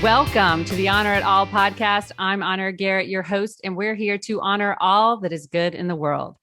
Welcome to the Honor It All podcast. I'm Honor Garrett, your host, and we're here to honor all that is good in the world.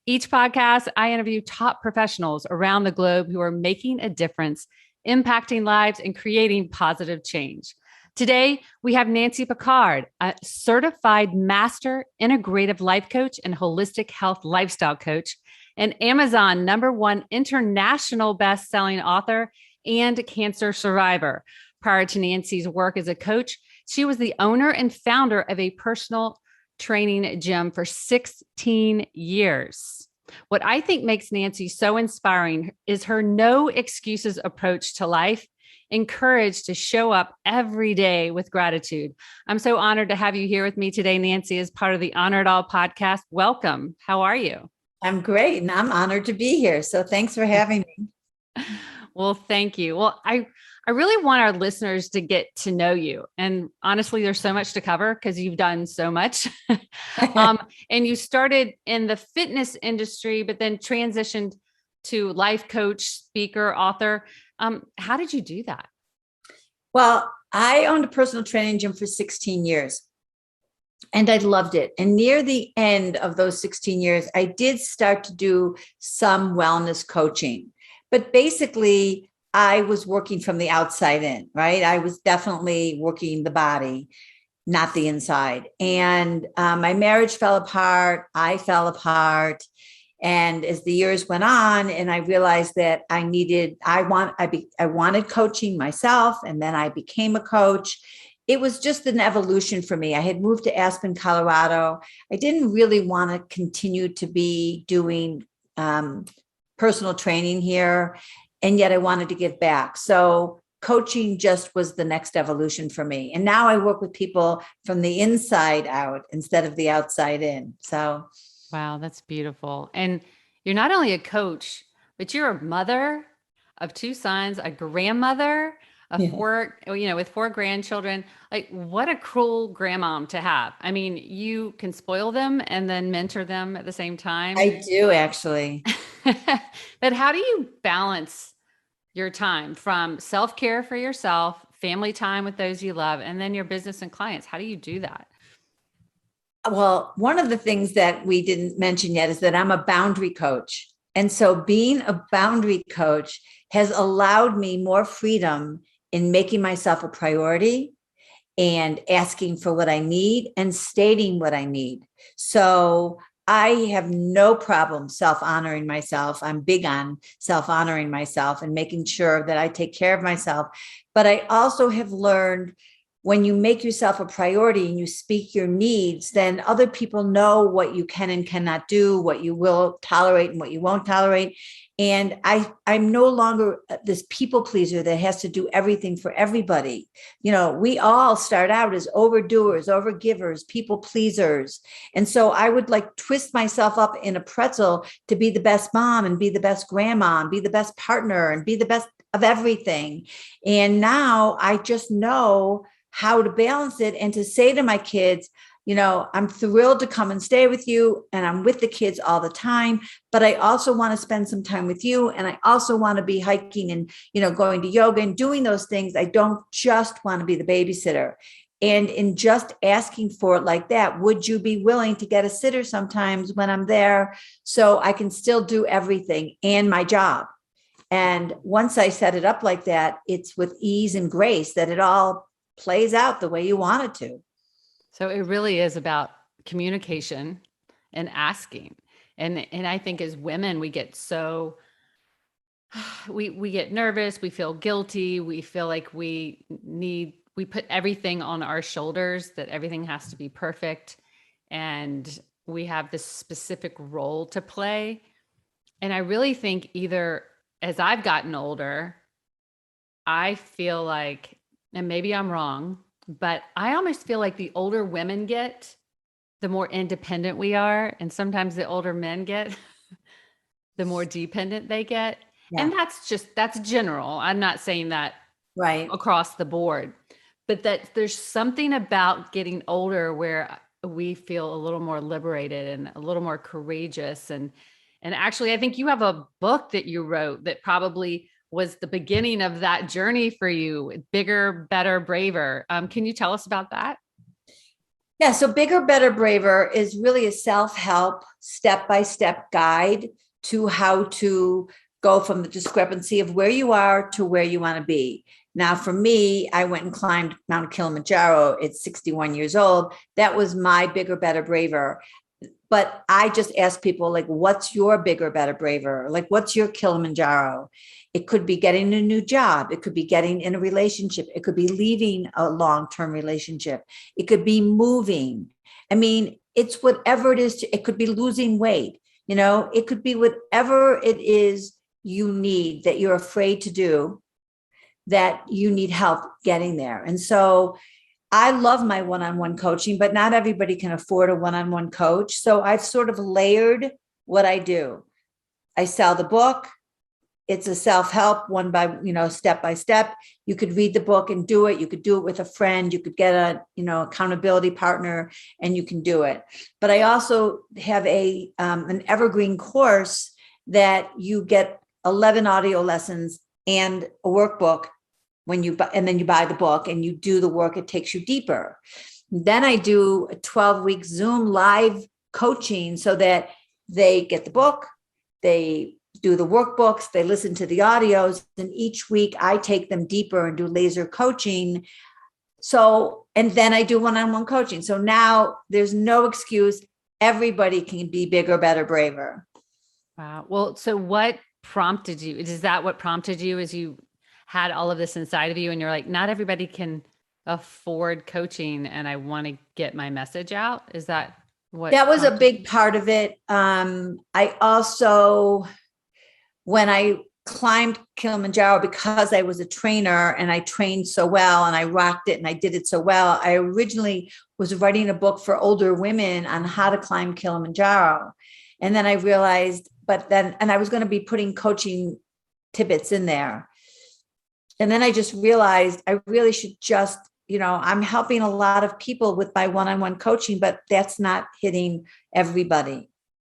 Each podcast, I interview top professionals around the globe who are making a difference, impacting lives, and creating positive change. Today, we have Nancy Pickard, a certified master integrative life coach and holistic health lifestyle coach, an Amazon #1 international best-selling author, and cancer survivor. Prior to Nancy's work as a coach, she was the owner and founder of a personal training gym for 16 years. What I think makes Nancy so inspiring is her no excuses approach to life and courage to show up every day with gratitude. I'm so honored to have you here with me today, Nancy, as part of the Honor It All podcast. Welcome. How are you? I'm great, and I'm honored to be here. So thanks for having me. Well, thank you. Well, I really want our listeners to get to know you. And honestly, there's so much to cover because you've done so much. And you started in the fitness industry, but then transitioned to life coach, speaker, author. How did you do that? Well, I owned a personal training gym for 16 years. And I loved it. And near the end of those 16 years, I did start to do some wellness coaching. But basically, I was working from the outside in, right? I was definitely working the body, not the inside. And my marriage fell apart. I fell apart. And as the years went on, and I realized that I wanted coaching myself, and then I became a coach. It was just an evolution for me. I had moved to Aspen, Colorado. I didn't really want to continue to be doing personal training here, and yet I wanted to give back. So coaching just was the next evolution for me. And now I work with people from the inside out instead of the outside in. So, wow, that's beautiful. And you're not only a coach, but you're a mother of 2 sons, a grandmother of 4, with 4 grandchildren. Like, what a cruel grandmom to have. I mean, you can spoil them and then mentor them at the same time. I do, actually. But how do you balance your time from self-care for yourself, family time with those you love, and then your business and clients? How do you do that? Well, one of the things that we didn't mention yet is that I'm a boundary coach. And so being a boundary coach has allowed me more freedom in making myself a priority and asking for what I need and stating what I need. So I have no problem self-honoring myself. I'm big on self-honoring myself and making sure that I take care of myself. But I also have learned when you make yourself a priority and you speak your needs, then other people know what you can and cannot do, what you will tolerate and what you won't tolerate. And I'm no longer this people pleaser that has to do everything for everybody. We all start out as overdoers, overgivers, people pleasers. And so I would twist myself up in a pretzel to be the best mom and be the best grandma and be the best partner and be the best of everything. And now I just know how to balance it and to say to my kids, I'm thrilled to come and stay with you, and I'm with the kids all the time, but I also want to spend some time with you. And I also want to be hiking and, going to yoga and doing those things. I don't just want to be the babysitter. And in just asking for it like that, would you be willing to get a sitter sometimes when I'm there so I can still do everything and my job? And once I set it up like that, it's with ease and grace that it all plays out the way you want it to. So it really is about communication and asking. And I think as women, we get we get nervous, we feel guilty, we feel like we put everything on our shoulders, that everything has to be perfect. And we have this specific role to play. And I really think either as I've gotten older, I feel like, and maybe I'm wrong, but I almost feel like the older women get, the more independent we are. And sometimes the older men get, the more dependent they get. Yeah. And that's general. I'm not saying that right across the board, but that there's something about getting older where we feel a little more liberated and a little more courageous. And actually, I think you have a book that you wrote that probably was the beginning of that journey for you. Bigger, better, braver. Can you tell us about that? Yeah. So Bigger, Better, Braver is really a self-help, step-by-step guide to how to go from the discrepancy of where you are to where you want to be. Now, for me, I went and climbed Mount Kilimanjaro at 61 years old. That was my Bigger, Better, Braver. But I just ask people, like, what's your bigger, better, braver? Like, what's your Kilimanjaro? It could be getting a new job. It could be getting in a relationship. It could be leaving a long-term relationship. It could be moving. I mean, it's whatever it is. It could be losing weight. It could be whatever it is you need that you're afraid to do, that you need help getting there. And so I love my one-on-one coaching, but not everybody can afford a one-on-one coach. So I've sort of layered what I do. I sell the book. It's a self-help step by step. You could read the book and do it. You could do it with a friend. You could get a, accountability partner, and you can do it. But I also have an evergreen course that you get 11 audio lessons and a workbook and then you buy the book and you do the work. It takes you deeper. Then I do a 12-week Zoom live coaching so that they get the book, they do the workbooks, they listen to the audios, and each week I take them deeper and do laser coaching. And then I do one-on-one coaching. So now there's no excuse. Everybody can be bigger, better, braver. Wow. Well, so what prompted you? Is that what prompted you as you had all of this inside of you and you're like, not everybody can afford coaching and I want to get my message out? Is that what? That was a big part of it. I also, when I climbed Kilimanjaro, because I was a trainer and I trained so well and I rocked it and I did it so well, I originally was writing a book for older women on how to climb Kilimanjaro. And then I realized, and I was going to be putting coaching tidbits in there. And then I just realized I really should just, I'm helping a lot of people with my one-on-one coaching, but that's not hitting everybody.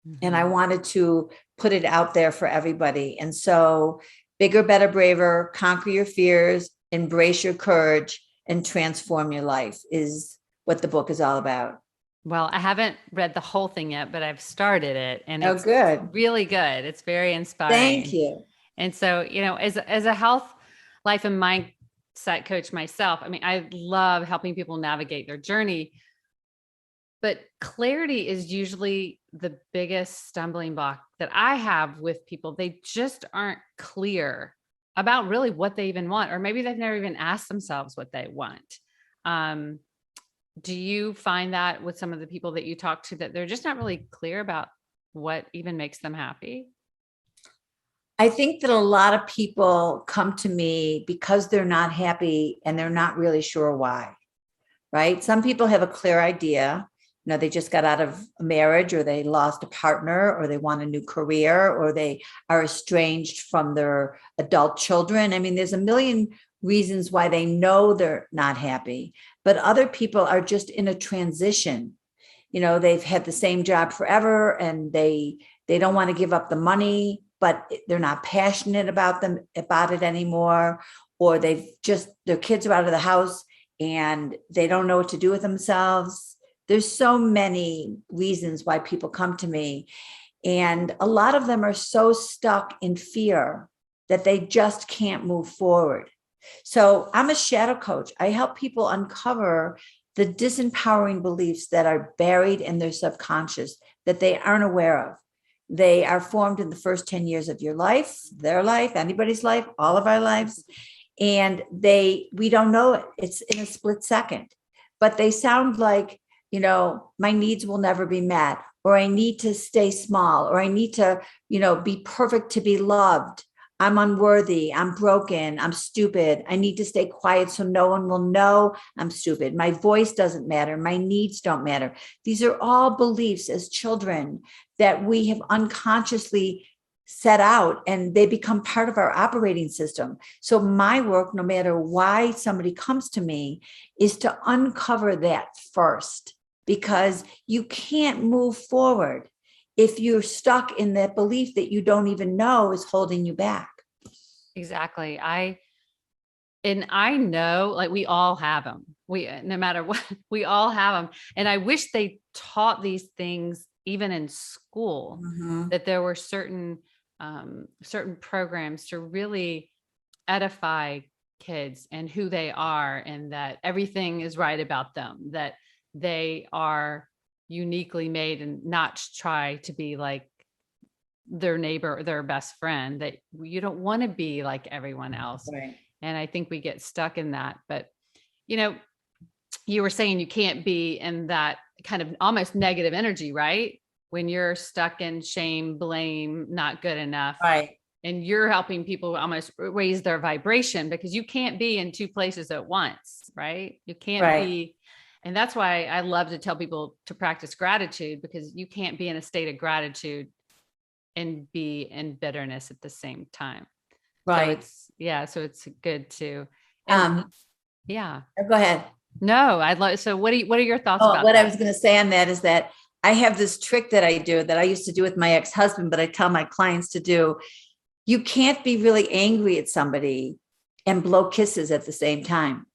Mm-hmm. And I wanted to put it out there for everybody. And so Bigger, Better, Braver, Conquer Your Fears, Embrace Your Courage, and Transform Your Life is what the book is all about. Well, I haven't read the whole thing yet, but I've started it and it's good. Really good. It's very inspiring. Thank you. And so, as a health, life, and mindset coach myself, I mean, I love helping people navigate their journey, but clarity is usually the biggest stumbling block that I have with people. They just aren't clear about really what they even want, or maybe they've never even asked themselves what they want. Do you find that with some of the people that you talk to, that they're just not really clear about what even makes them happy? I think that a lot of people come to me because they're not happy and they're not really sure why, right? Some people have a clear idea. They just got out of a marriage, or they lost a partner, or they want a new career, or they are estranged from their adult children. I mean, there's a million reasons why they know they're not happy, but other people are just in a transition. They've had the same job forever and they don't want to give up the money, but they're not passionate about it anymore. Or their kids are out of the house and they don't know what to do with themselves. There's so many reasons why people come to me. And a lot of them are so stuck in fear that they just can't move forward. So I'm a shadow coach. I help people uncover the disempowering beliefs that are buried in their subconscious that they aren't aware of. They are formed in the first 10 years of your life, their life, anybody's life, all of our lives. And we don't know it. It's in a split second, but they sound like, my needs will never be met, or I need to stay small, or I need to, be perfect to be loved. I'm unworthy. I'm broken. I'm stupid. I need to stay quiet so no one will know I'm stupid. My voice doesn't matter. My needs don't matter. These are all beliefs as children that we have unconsciously set out, and they become part of our operating system. So my work, no matter why somebody comes to me, is to uncover that first, because you can't move forward if you're stuck in that belief that you don't even know is holding you back. Exactly. I know, like, we all have them. No matter what, we all have them. And I wish they taught these things even in school, Mhm. that there were certain programs to really edify kids and who they are, and that everything is right about them, that they are uniquely made, and not try to be like their neighbor or their best friend, that you don't want to be like everyone else. Right. And I think we get stuck in that. But, you know, you were saying you can't be in that kind of almost negative energy, right? When you're stuck in shame, blame, not good enough. Right. And you're helping people almost raise their vibration, because you can't be in two places at once, right? You can't Right. be. And that's why I love to tell people to practice gratitude, because you can't be in a state of gratitude and be in bitterness at the same time. So Right. so it's good to, and Um, yeah, Go ahead. no, I'd love, so what are your thoughts Oh, about what I that? was going to say on that is that I have this trick that I do that I used to do with my ex-husband, but I tell my clients to do. You can't be really angry at somebody and blow kisses at the same time.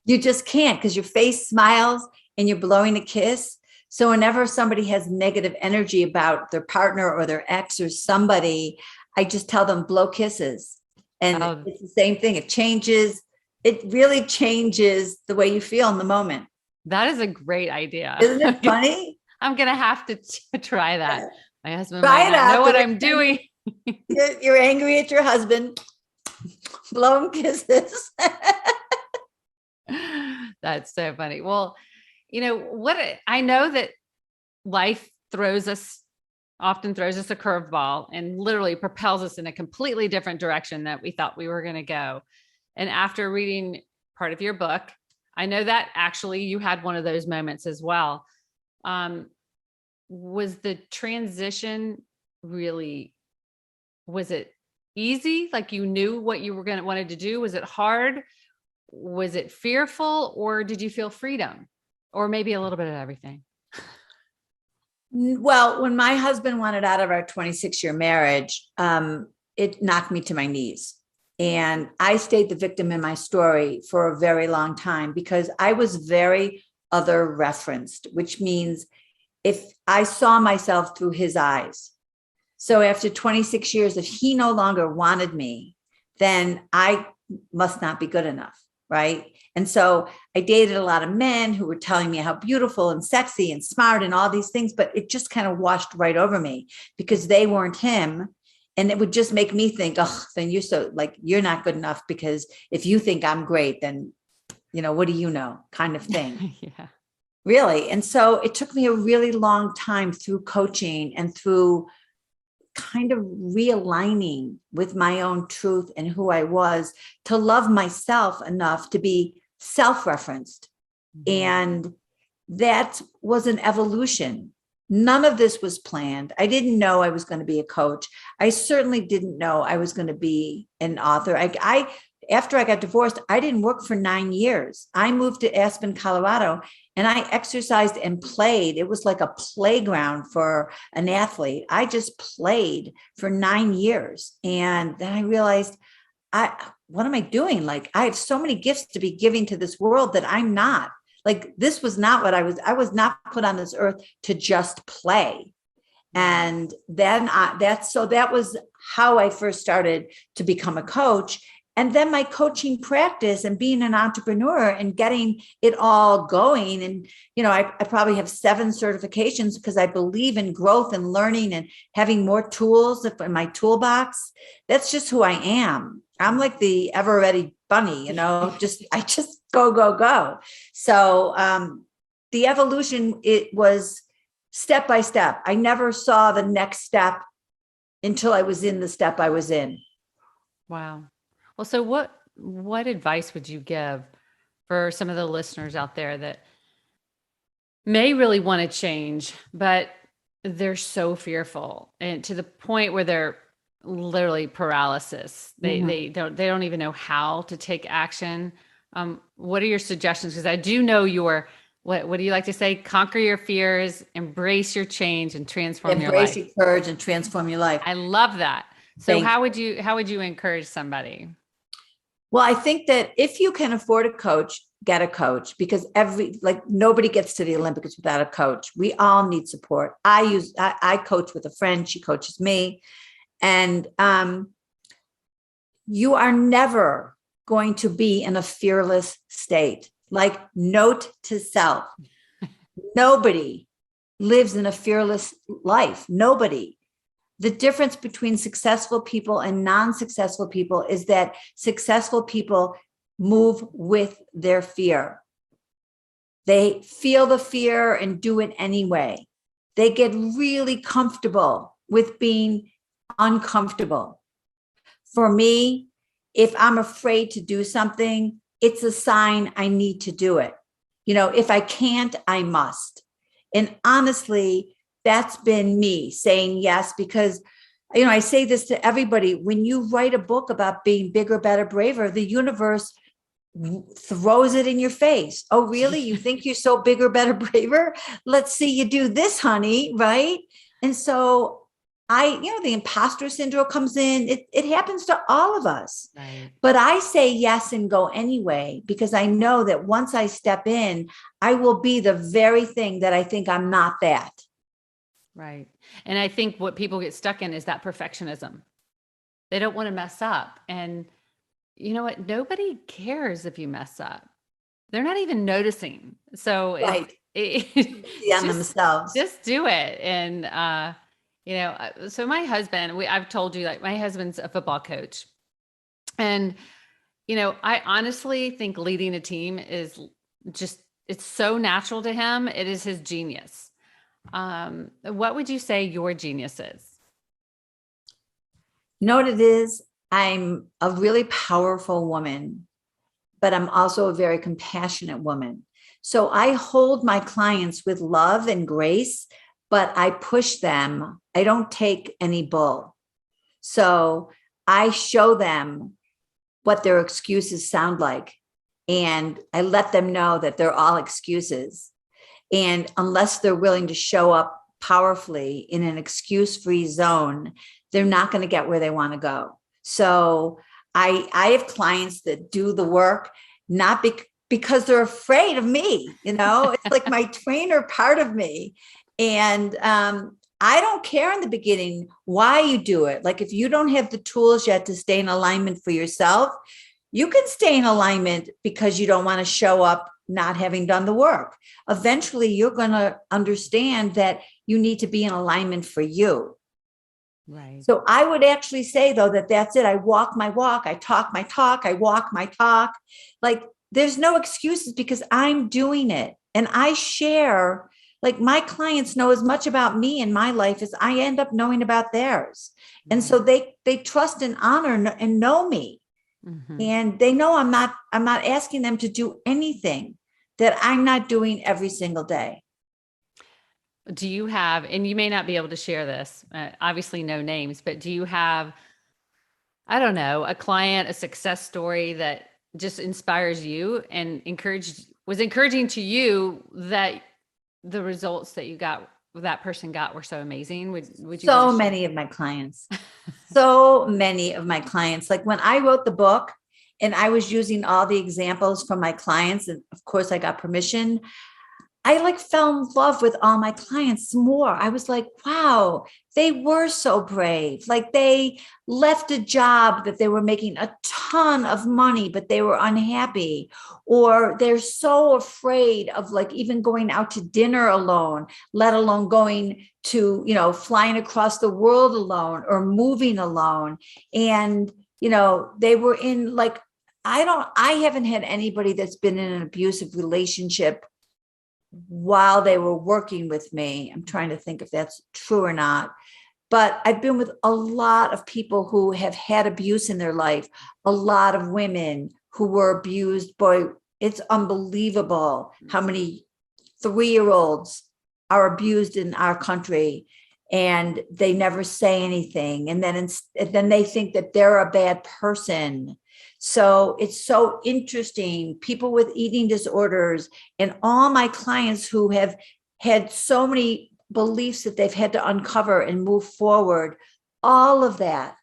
You just can't, because your face smiles and you're blowing a kiss. So whenever somebody has negative energy about their partner or their ex or somebody, I just tell them blow kisses. And Oh, it's the same thing. It really changes the way you feel in the moment. that is a great idea. Isn't it funny? I'm going to have to try that. My husband might Try it not know out. what I'm doing. You're angry at your husband, blow him kisses. That's so funny. Well, I know that life often throws us a curveball and literally propels us in a completely different direction that we thought we were going to go. And after reading part of your book, I know that actually you had one of those moments as well. Was the transition really, was it easy? Like, you knew what you were wanted to do? Was it hard? Was it fearful, or did you feel freedom, or maybe a little bit of everything? Well, when my husband wanted out of our 26-year marriage, it knocked me to my knees. And I stayed the victim in my story for a very long time because I was very other referenced, which means if I saw myself through his eyes. So after 26 years, if he no longer wanted me, then I must not be good enough. Right. And so I dated a lot of men who were telling me how beautiful and sexy and smart and all these things, but it just kind of washed right over me because they weren't him. And it would just make me think, oh, then you're not good enough, because if you think I'm great, then, what do you know, kind of thing. Yeah. Really. And so it took me a really long time through coaching and through kind of realigning with my own truth and who I was to love myself enough to be self-referenced. Mm-hmm. And that was an evolution. None of this was planned. I didn't know I was going to be a coach. I certainly didn't know I was going to be an author. After I got divorced, I didn't work for 9 years. I moved to Aspen, Colorado, and I exercised and played. It was like a playground for an athlete. I just played for 9 years. And then I realized, what am I doing? Like, I have so many gifts to be giving to this world that I'm not. Like, this was not what I was not put on this earth to just play. And then that was how I first started to become a coach. And then my coaching practice and being an entrepreneur and getting it all going. And, I probably have 7 certifications because I believe in growth and learning and having more tools in my toolbox. That's just who I am. I'm like the ever ready bunny, I just go, go, go. So the evolution, it was step by step. I never saw the next step until I was in the step I was in. Wow. Well, so what advice would you give for some of the listeners out there that may really want to change, but they're so fearful, and to the point where they're literally paralysis? They don't even know how to take action. What are your suggestions? Because I do know what do you like to say? Conquer your fears, embrace your change, and transform your life. Embrace your courage and transform your life. I love that. So how would you encourage somebody? Well, I think that if you can afford a coach, get a coach, because nobody gets to the Olympics without a coach. We all need support. I coach with a friend. She coaches me. And you are never going to be in a fearless state. Like, note to self, nobody lives in a fearless life. Nobody. The difference between successful people and non-successful people is that successful people move with their fear. They feel the fear and do it anyway. They get really comfortable with being uncomfortable. For me, if I'm afraid to do something, it's a sign I need to do it. If I can't, I must. And honestly, that's been me saying yes, because, I say this to everybody. When you write a book about being bigger, better, braver, the universe throws it in your face. Oh, really? You think you're so bigger, better, braver? Let's see you do this, honey. Right. And so the imposter syndrome comes in. It happens to all of us. Right. But I say yes and go anyway, because I know that once I step in, I will be the very thing that I think I'm not that. Right. And I think what people get stuck in is that perfectionism. They don't want to mess up. And you know what? Nobody cares if you mess up. They're not even noticing. So right. On themselves. Just do it. And, so my husband, I've told you, like, my husband's a football coach. And, I honestly think leading a team is it's so natural to him. It is his genius. What would you say your genius is? You know what it is? I'm a really powerful woman, but I'm also a very compassionate woman. So I hold my clients with love and grace, but I push them. I don't take any bull. So I show them what their excuses sound like. And I let them know that they're all excuses. And unless they're willing to show up powerfully in an excuse-free zone, they're not going to get where they want to go. So I have clients that do the work, not because they're afraid of me. It's like my trainer part of me. And I don't care in the beginning why you do it. Like, if you don't have the tools yet to stay in alignment for yourself, you can stay in alignment because you don't want to show up not having done the work. Eventually, you're going to understand that you need to be in alignment for you. Right. So I would actually say, though, that's it. I walk my walk. I talk my talk. I walk my talk. Like, there's no excuses because I'm doing it. And I share, like, my clients know as much about me and my life as I end up knowing about theirs. And so they trust and honor and know me. Mm-hmm. And they know I'm not asking them to do anything that I'm not doing every single day. Do you have, and you may not be able to share this, obviously no names, but do you have, I don't know, a client, a success story that just inspires you and was encouraging to you, that the results that that person got were so amazing? Would you? So many of my clients, like when I wrote the book and I was using all the examples from my clients, and of course I got permission, I fell in love with all my clients more. I was like, wow, they were so brave. Like, they left a job that they were making a ton of money, but they were unhappy, or they're so afraid of even going out to dinner alone, let alone going to, flying across the world alone or moving alone. And, they were in I haven't had anybody that's been in an abusive relationship while they were working with me. I'm trying to think if that's true or not, but I've been with a lot of people who have had abuse in their life, a lot of women who were abused. Boy, it's unbelievable how many 3-year-olds are abused in our country, and they never say anything. And then they think that they're a bad person. So it's so interesting. People with eating disorders and all my clients who have had so many beliefs that they've had to uncover and move forward, all of that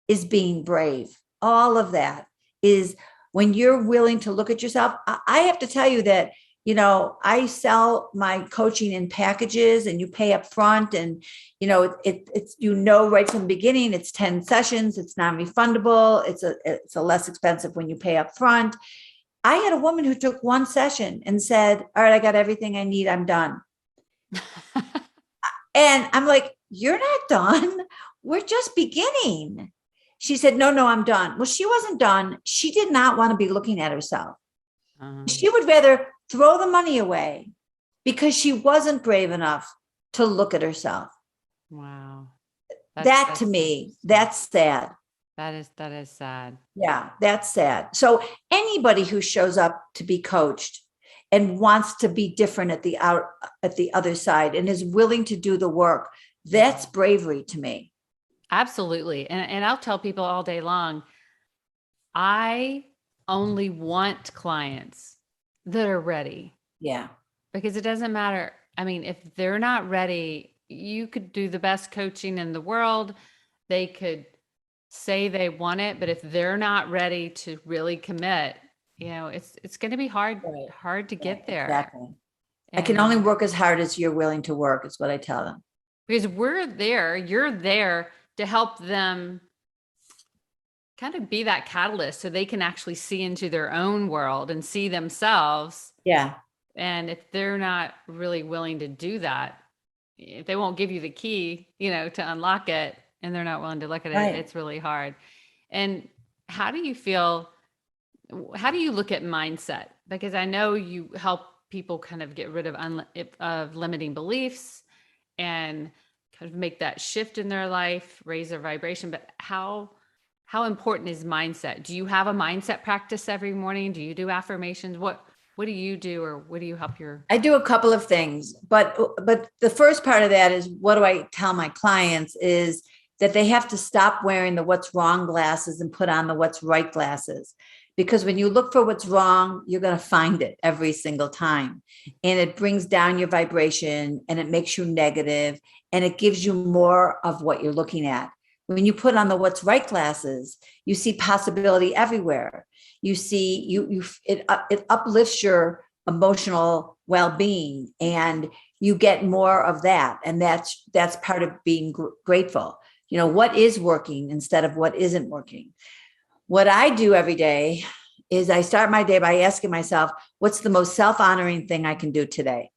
is being brave. All of that is when you're willing to look at yourself. I have to tell you that, I sell my coaching in packages and you pay up front, and, it's, right from the beginning, it's 10 sessions. It's non-refundable. It's a less expensive when you pay up front. I had a woman who took one session and said, all right, I got everything I need. I'm done. And I'm like, you're not done. We're just beginning. She said, no, I'm done. Well, she wasn't done. She did not want to be looking at herself. She would rather throw the money away because she wasn't brave enough to look at herself. Wow. To me, that's sad. That is sad. Yeah, that's sad. So anybody who shows up to be coached and wants to be different at the other side and is willing to do the work, that's bravery to me. Absolutely. And I'll tell people all day long, I only want clients that are ready. Yeah. Because it doesn't matter. I mean, if they're not ready, you could do the best coaching in the world. They could say they want it, but if they're not ready to really commit, it's going to be hard to get there. Exactly. I can only work as hard as you're willing to work, is what I tell them. Because you're there to help them kind of be that catalyst so they can actually see into their own world and see themselves. Yeah. And if they're not really willing to do that, if they won't give you the key, to unlock it, and they're not willing to look at it, it's really hard. And how do you look at mindset? Because I know you help people kind of get rid of limiting beliefs and kind of make that shift in their life, raise their vibration. But how important is mindset? Do you have a mindset practice every morning? Do you do affirmations? What do you do, or what do you help I do a couple of things, but the first part of that is, what do I tell my clients is that they have to stop wearing the what's wrong glasses and put on the what's right glasses. Because when you look for what's wrong, you're going to find it every single time. And it brings down your vibration, and it makes you negative, and it gives you more of what you're looking at. When you put on the what's right glasses, you see possibility everywhere. You see, it uplifts your emotional well-being, and you get more of that. And that's part of being grateful. What is working instead of what isn't working. What I do every day is I start my day by asking myself, what's the most self-honoring thing I can do today?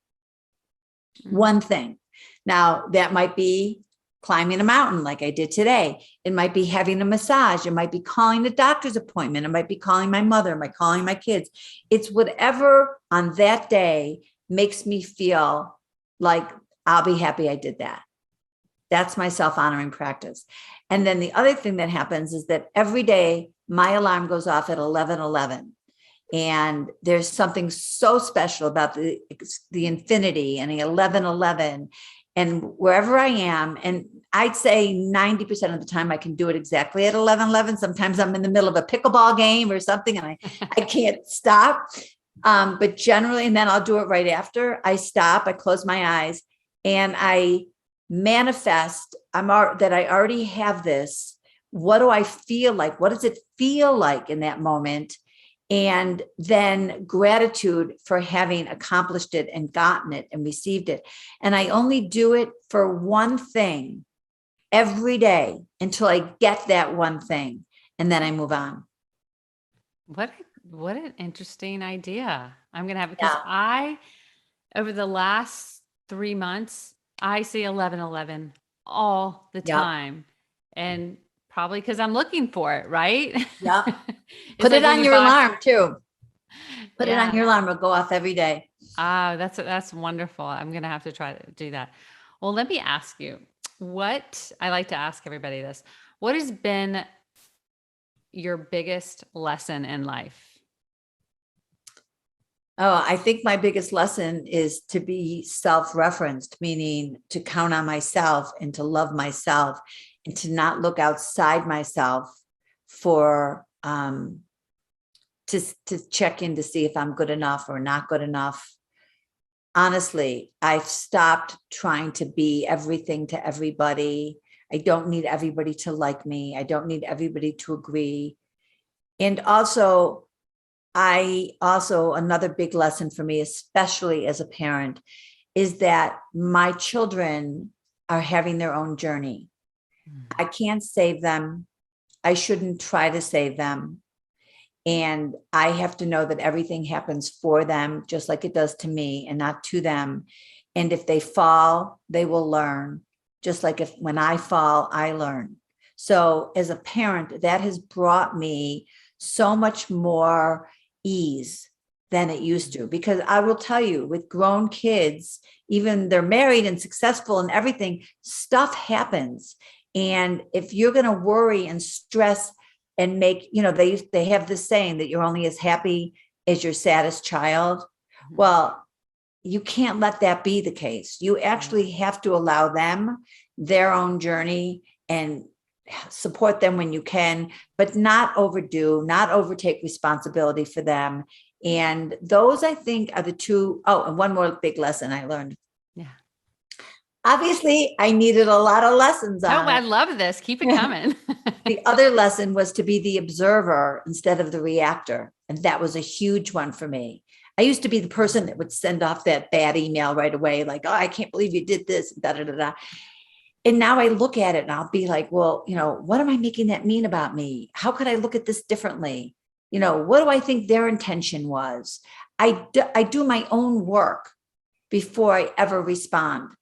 One thing. Now, that might be climbing a mountain like I did today. It might be having a massage. It might be calling a doctor's appointment. It might be calling my mother. It might be calling my kids. It's whatever on that day makes me feel like I'll be happy I did that. That's my self-honoring practice. And then the other thing that happens is that every day my alarm goes off at 11:11. And there's something so special about the infinity and the 11:11. And wherever I am, and I'd say 90% of the time I can do it exactly at 11:11. Sometimes I'm in the middle of a pickleball game or something and I can't stop. But generally, and then I'll do it right after I stop, I close my eyes and I manifest that I already have this. What do I feel like? What does it feel like in that moment? And then gratitude for having accomplished it and gotten it and received it. And I only do it for one thing every day until I get that one thing. And then I move on. What an interesting idea. I'm going to have, because over the last 3 months, I see 11:11 all the time. And probably because I'm looking for it, right? Yeah. Put it on your alarm too. Put it on your alarm. It'll go off every day. That's wonderful. I'm going to have to try to do that. Well, let me ask you I like to ask everybody this. What has been your biggest lesson in life? Oh, I think my biggest lesson is to be self-referenced, meaning to count on myself and to love myself and to not look outside myself for to check in to see if I'm good enough or not good enough. Honestly, I've stopped trying to be everything to everybody. I don't need everybody to like me. I don't need everybody to agree. And also, another big lesson for me, especially as a parent, is that my children are having their own journey. I can't save them. I shouldn't try to save them. And I have to know that everything happens for them, just like it does to me and not to them. And if they fall, they will learn. Just like when I fall, I learn. So as a parent, that has brought me so much more ease than it used to, because I will tell you, with grown kids, even they're married and successful and everything, stuff happens. And if you're going to worry and stress and make, they have this saying that you're only as happy as your saddest child. Well, you can't let that be the case. You actually have to allow them their own journey and support them when you can, but not overdo, not overtake responsibility for them. And those, I think, are the two. Oh, and one more big lesson I learned. Yeah. Obviously, I needed a lot of lessons on I it. love this. Keep it coming. The other lesson was to be the observer instead of the reactor. And that was a huge one for me. I used to be the person that would send off that bad email right away, like, oh, I can't believe you did this, da, da, da, da. And now I look at it and I'll be like, well, what am I making that mean about me? How could I look at this differently? What do I think their intention was? I do my own work before I ever respond.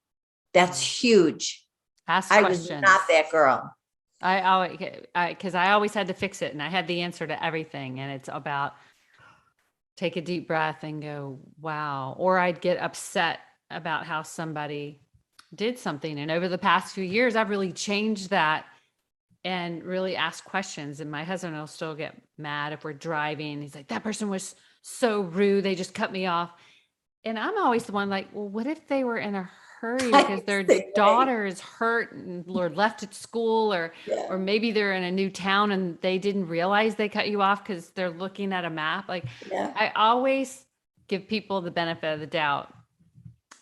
That's huge. Ask I questions. was not that girl. Because I always had to fix it and I had the answer to everything. And it's about take a deep breath and go, wow. Or I'd get upset about how somebody did something. And over the past few years, I've really changed that and really ask questions. And my husband will still get mad if we're driving. He's like, that person was so rude. They just cut me off. And I'm always the one like, well, what if they were in a hurry because their daughter is hurt or left at school, or maybe they're in a new town and they didn't realize they cut you off because they're looking at a map. Like I always give people the benefit of the doubt.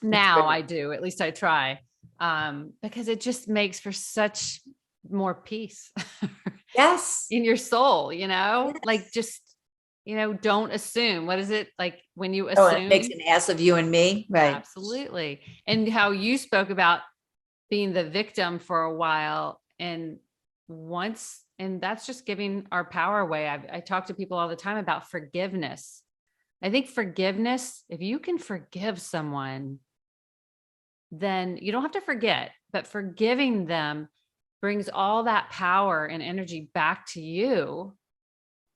Now I do, at least I try, because it just makes for such more peace. Yes. In your soul, Yes. like just, don't assume. What is it like when you assume? It makes an ass of you and me. Right. Absolutely. And how you spoke about being the victim for a while and that's just giving our power away. I talk to people all the time about forgiveness. I think forgiveness, if you can forgive someone, then you don't have to forget, but forgiving them brings all that power and energy back to you.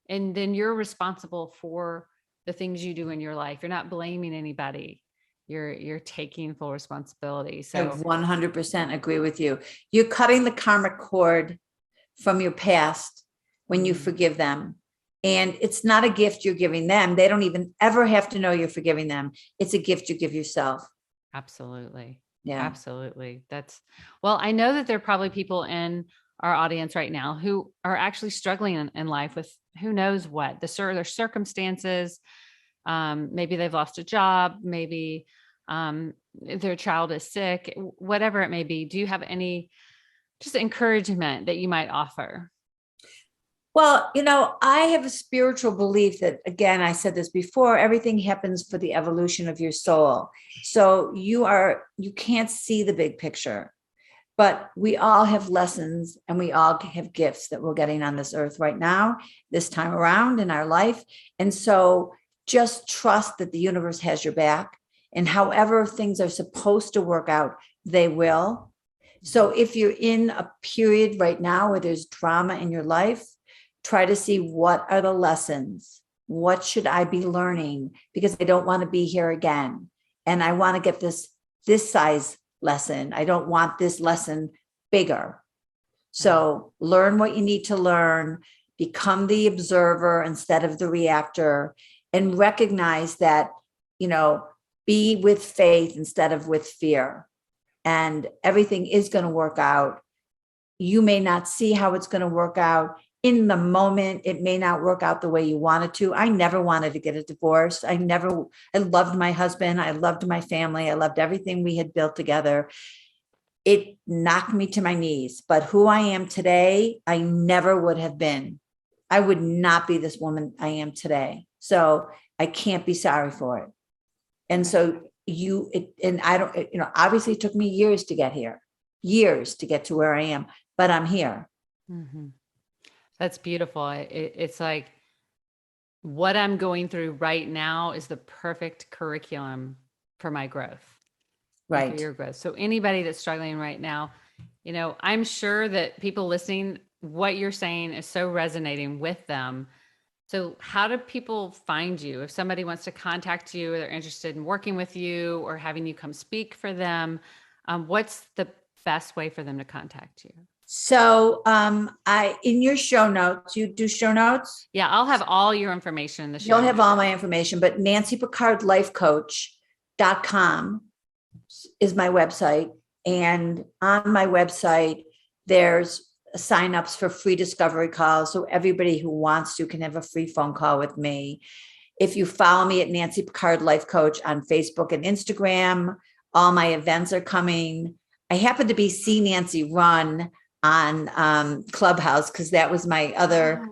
And then you're responsible for the things you do in your life. You're not blaming anybody. You're taking full responsibility. So I 100% agree with you. You're cutting the karmic cord from your past when you forgive them. And it's not a gift you're giving them. They don't even ever have to know you're forgiving them. It's a gift you give yourself. Absolutely. Yeah. Absolutely. Well, I know that there are probably people in our audience right now who are actually struggling in life with who knows what their circumstances. Maybe they've lost a job. Maybe their child is sick, whatever it may be. Do you have any just encouragement that you might offer? Well, I have a spiritual belief that, again, I said this before, everything happens for the evolution of your soul. So you can't see the big picture, but we all have lessons and we all have gifts that we're getting on this earth right now, this time around in our life. And so just trust that the universe has your back, and however things are supposed to work out, they will. So if you're in a period right now where there's drama in your life, try to see what are the lessons. What should I be learning? Because I don't want to be here again. And I want to get this size lesson. I don't want this lesson bigger. So learn what you need to learn, become the observer instead of the reactor, and recognize that, be with faith instead of with fear. And everything is going to work out. You may not see how it's going to work out. In the moment, it may not work out the way you wanted to. I never wanted to get a divorce. I loved my husband. I loved my family. I loved everything we had built together. it knocked me to my knees. But who I am today, I never would have been. I would not be this woman I am today. So I can't be sorry for it. And so I don't, obviously it took me years to get here, years to get to where I am, but I'm here. Mm-hmm. That's beautiful. It's like what I'm going through right now is the perfect curriculum for my growth. Right. And for your growth. So anybody that's struggling right now, I'm sure that people listening, what you're saying is so resonating with them. So how do people find you? If somebody wants to contact you, or they're interested in working with you or having you come speak for them, what's the best way for them to contact you? So in your show notes, you do show notes? Yeah, I'll have all your information in the show. You'll have all my information, but nancypickardlifecoach.com is my website. And on my website, there's signups for free discovery calls. So everybody who wants to can have a free phone call with me. If you follow me at Nancy Pickard Life Coach on Facebook and Instagram, all my events are coming. I happen to be See Nancy Run on Clubhouse because that was my other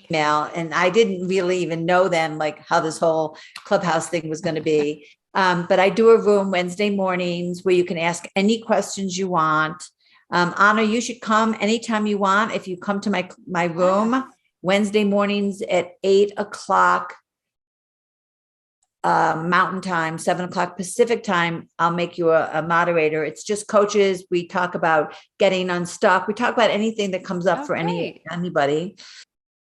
email. And I didn't really even know then like how this whole Clubhouse thing was going to be. But I do a room Wednesday mornings where you can ask any questions you want. Anna, you should come anytime you want. If you come to my room Wednesday mornings at 8:00 Mountain Time, 7:00 Pacific Time, I'll make you a moderator. It's just coaches. We talk about getting unstuck. We talk about anything that comes up for anybody.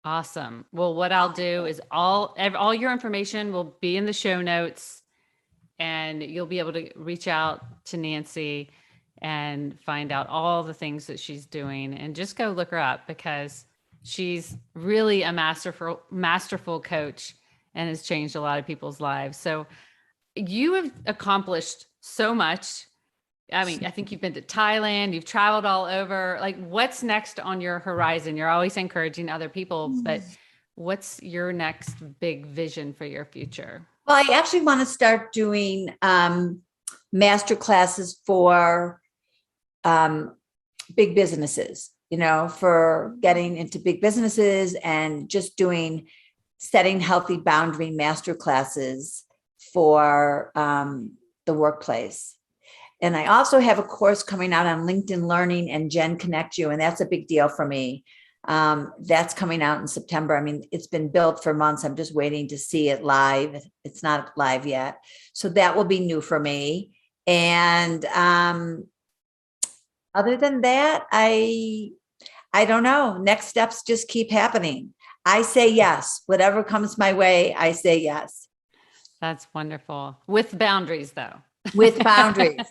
Awesome. Well, what I'll do is all your information will be in the show notes, and you'll be able to reach out to Nancy and find out all the things that she's doing, and just go look her up because she's really a masterful coach and has changed a lot of people's lives. So you have accomplished so much. I mean, I think you've been to Thailand, you've traveled all over. Like, what's next on your horizon? You're always encouraging other people, but what's your next big vision for your future? Well, I actually want to start doing master classes for big businesses, for getting into big businesses and just setting healthy boundary master classes for the workplace. And I also have a course coming out on LinkedIn Learning and Gen Connect You, and that's a big deal for me. That's coming out in September. I mean, it's been built for months. I'm just waiting to see it live. It's not live yet. So that will be new for me. And other than that, I don't know. Next steps just keep happening. I say yes. Whatever comes my way, I say yes. That's wonderful. With boundaries, though. With boundaries.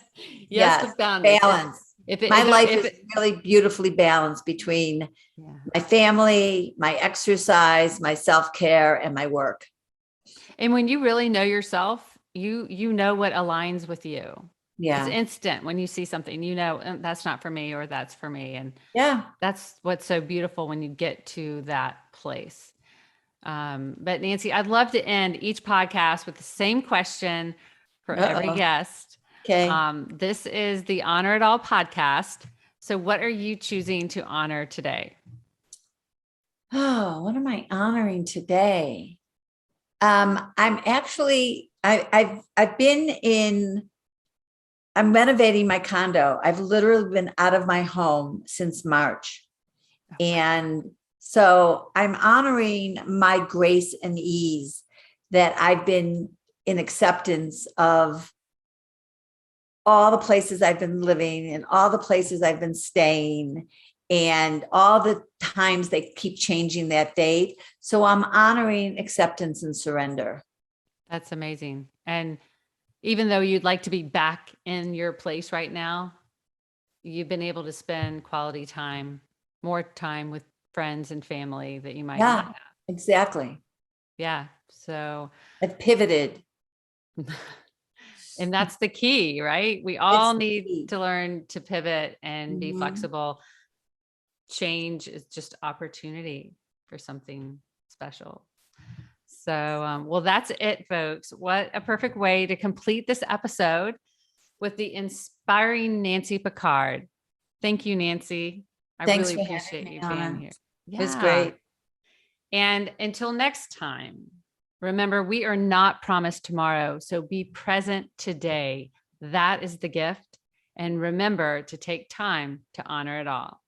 Yes, with boundaries. Balance. My life is really beautifully balanced between my family, my exercise, my self-care, and my work. And when you really know yourself, you know what aligns with you. Yeah. It's instant when you see something, that's not for me or that's for me. And that's what's so beautiful when you get to that place. But Nancy, I'd love to end each podcast with the same question for every guest. Okay. This is the Honor It All podcast. So what are you choosing to honor today? Oh, what am I honoring today? I'm actually, I'm renovating my condo. I've literally been out of my home since March. And so I'm honoring my grace and ease that I've been in acceptance of all the places I've been living and all the places I've been staying and all the times they keep changing that date. So I'm honoring acceptance and surrender. That's amazing. And even though you'd like to be back in your place right now, you've been able to spend quality time, more time with friends and family that you might not have. Exactly. Yeah. So I've pivoted. And that's the key, right? We all need to learn to pivot and be flexible. Change is just opportunity for something special. So, well, that's it, folks. What a perfect way to complete this episode. with the inspiring Nancy Pickard. Thank you, Nancy. I Thanks really for having appreciate me, you Anna. being here. It was great. And until next time, remember, we are not promised tomorrow. So be present today. That is the gift. And remember to take time to honor it all.